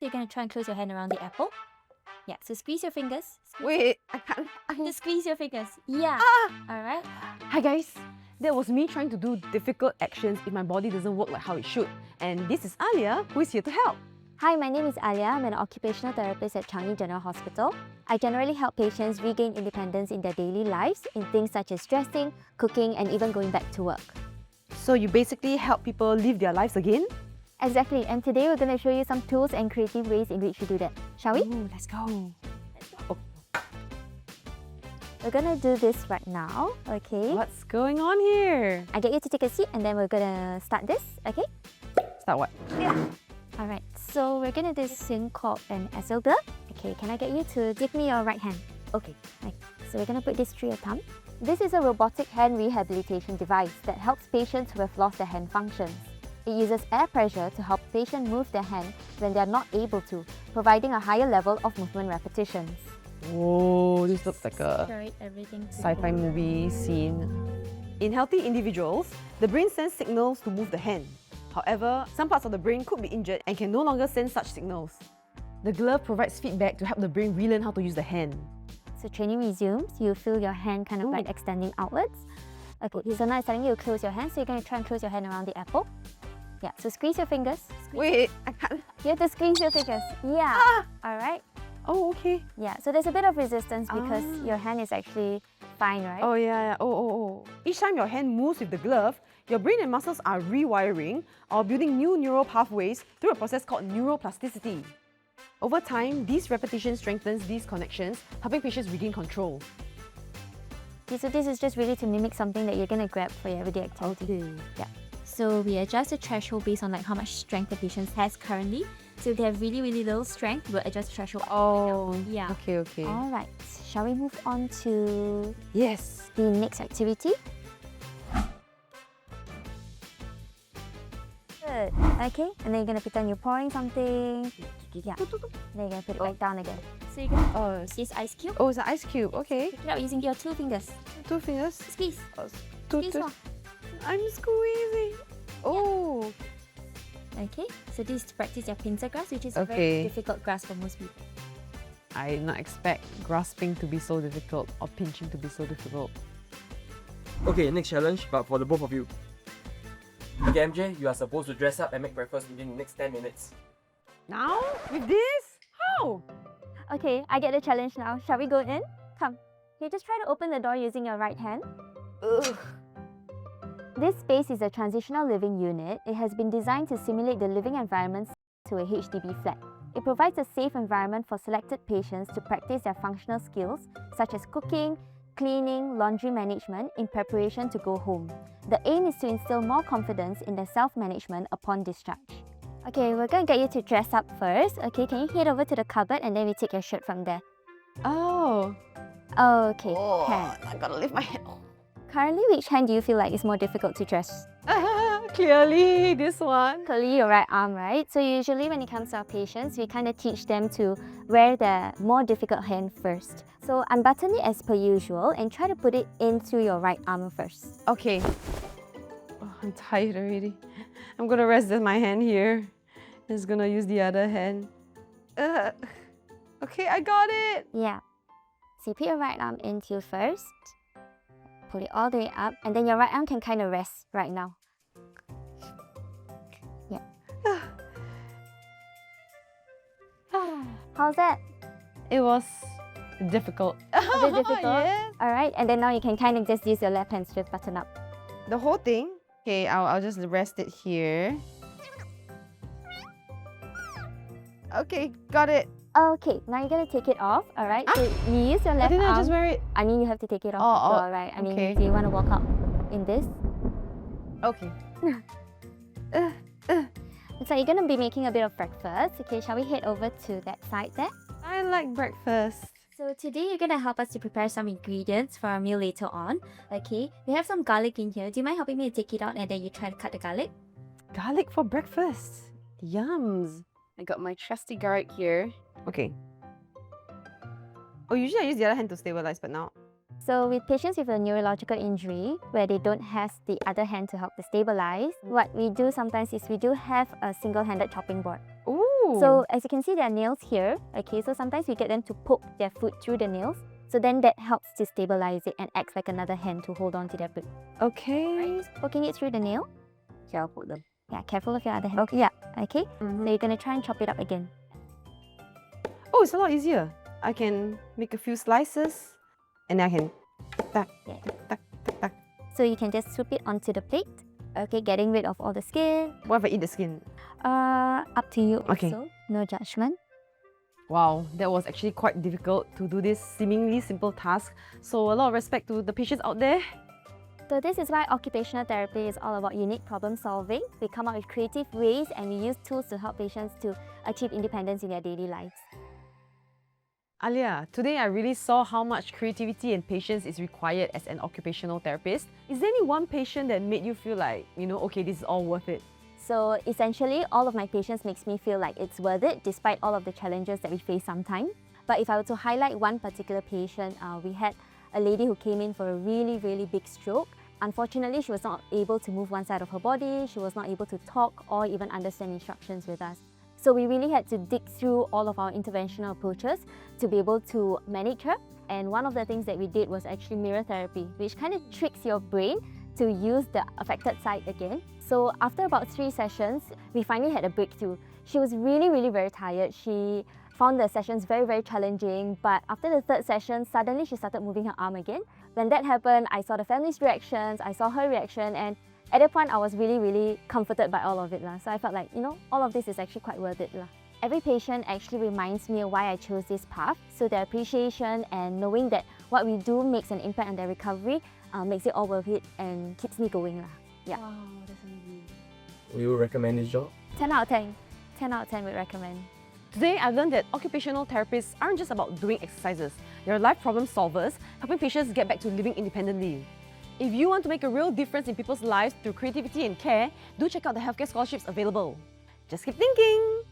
You're going to try and close your hand around the apple. Yeah, so squeeze your fingers. Wait, I can't. Just squeeze your fingers. Yeah. Alright. Hi guys, that was me trying to do difficult actions if my body doesn't work like how it should. And this is Alya, who is here to help. Hi, my name is Alya. I'm an occupational therapist at Changi General Hospital. I generally help patients regain independence in their daily lives in things such as dressing, cooking, and even going back to work. So you basically help people live their lives again? Exactly, and today we're going to show you some tools and creative ways in which we do that. Shall we? Ooh, let's go. We're going to do this right now, okay? What's going on here? I get you to take a seat and then we're going to start this, okay? Start what? Alright, so we're going to do this thing called an SLG. Okay, can I get you to give me your right hand? Okay. Right, so we're going to put this through your thumb. This is a robotic hand rehabilitation device that helps patients who have lost their hand functions. It uses air pressure to help patient move their hand when they are not able to, providing a higher level of movement repetitions. Whoa, this looks like a Everything sci-fi movie scene. In healthy individuals, the brain sends signals to move the hand. However, some parts of the brain could be injured and can no longer send such signals. The glove provides feedback to help the brain relearn how to use the hand. So training resumes, you feel your hand kind of like extending outwards. Okay, so now it's telling you to close your hand, so you're going to try and close your hand around the apple. Yeah, so squeeze your fingers. Wait, I can't. You have to squeeze your fingers. Yeah. Alright. Oh, okay. Yeah, so there's a bit of resistance because your hand is actually fine, right? Oh, yeah. Oh. Each time your hand moves with the glove, your brain and muscles are rewiring or building new neural pathways through a process called neuroplasticity. Over time, these repetitions strengthens these connections, helping patients regain control. Okay, so this is just really to mimic something that you're going to grab for your everyday activity. Okay. Yeah. So we adjust the threshold based on like how much strength the patient has currently. So if they have really, really little strength, we'll adjust the threshold. Oh, yeah. Okay. Alright, shall we move on to Yes. the next activity? Good. Okay, and then you're going to pretend you're pouring something. Yeah. Then you're going to put it back down again. So you're going to use ice cube. Oh, it's an ice cube. Okay. Pick it up using your 2 fingers. 2 fingers. Squeeze. Two. Squeeze more. I'm squeezing. Oh. Okay, so this is to practice your pincer grasp, which is a Okay. very difficult grasp for most people. I did not expect grasping to be so difficult or pinching to be so difficult. Okay, next challenge, but for the both of you. Okay, MJ, you are supposed to dress up and make breakfast within the next 10 minutes. Now? With this? How? Okay, I get the challenge now. Shall we go in? Come. You just try to open the door using your right hand. Ugh. This space is a transitional living unit. It has been designed to simulate the living environment to a HDB flat. It provides a safe environment for selected patients to practice their functional skills such as cooking, cleaning, laundry management in preparation to go home. The aim is to instill more confidence in their self-management upon discharge. Okay, we're going to get you to dress up first. Okay, can you head over to the cupboard and then we take your shirt from there? Oh. Okay, Oh, hand. I gotta lift my head. Currently, which hand do you feel like is more difficult to dress? Clearly, this one. Clearly your right arm, right? So usually when it comes to our patients, we kind of teach them to wear the more difficult hand first. So unbutton it as per usual and try to put it into your right arm first. Okay. Oh, I'm tired already. I'm gonna rest my hand here. Just gonna use the other hand. Okay, I got it. Yeah. So you put your right arm into first. Pull it all the way up and then your right arm can kind of rest right now. Yeah. How's that? It was difficult. A bit difficult? Yes. Alright, and then now you can kind of just use your left hand to just button up. The whole thing? Okay, I'll just rest it here. Okay, got it. Okay, now you're gonna take it off, alright? So you use your Why left didn't arm. I just wear it? I mean, you have to take it off Oh, as well, right? I mean, okay. do you want to walk out in this? Okay. So you're gonna be making a bit of breakfast. Okay, shall we head over to that side there? I like breakfast. So today you're gonna help us to prepare some ingredients for our meal later on. Okay, we have some garlic in here. Do you mind helping me to take it out and then you try to cut the garlic? Garlic for breakfast. Yums. I got my trusty garlic here. Okay. Oh, usually I use the other hand to stabilize, but now. So with patients with a neurological injury, where they don't have the other hand to help to stabilize, what we do sometimes is we do have a single-handed chopping board. Ooh, So as you can see, there are nails here. Okay, so sometimes we get them to poke their foot through the nails. So then that helps to stabilize it and acts like another hand to hold on to their foot. Okay. Poking it through the nail. Here, I'll put them. Yeah, careful of your other hand. Okay. Yeah, okay. Mhm. So you're gonna try and chop it up again. Oh, it's a lot easier. I can make a few slices and I can tack, Yeah. tack, tack, tack. So you can just swoop it onto the plate. Okay, getting rid of all the skin. What if I eat the skin? Up to you Okay. also. No judgment. Wow, that was actually quite difficult to do this seemingly simple task. So a lot of respect to the patients out there. So this is why occupational therapy is all about unique problem solving. We come up with creative ways and we use tools to help patients to achieve independence in their daily lives. Alya, today I really saw how much creativity and patience is required as an occupational therapist. Is there any one patient that made you feel like, okay, this is all worth it? So essentially, all of my patients makes me feel like it's worth it despite all of the challenges that we face sometimes. But if I were to highlight one particular patient, we had a lady who came in for a really, really big stroke. Unfortunately, she was not able to move one side of her body, she was not able to talk or even understand instructions with us. So we really had to dig through all of our interventional approaches to be able to manage her. And one of the things that we did was actually mirror therapy, which kind of tricks your brain to use the affected side again. So after about 3 sessions, we finally had a breakthrough. She was really, really very tired. She found the sessions very, very challenging. But after the 3rd session, suddenly she started moving her arm again. When that happened, I saw the family's reactions, I saw her reaction, and at that point, I was really, really comforted by all of it. So I felt like, all of this is actually quite worth it. Every patient actually reminds me of why I chose this path. So their appreciation and knowing that what we do makes an impact on their recovery makes it all worth it and keeps me going. Yeah. Wow, that's amazing. Will you recommend this job? 10 out of 10. 10 out of 10 would recommend. Today, I've learned that occupational therapists aren't just about doing exercises. They're life problem solvers, helping patients get back to living independently. If you want to make a real difference in people's lives through creativity and care, do check out the healthcare scholarships available. Just keep thinking!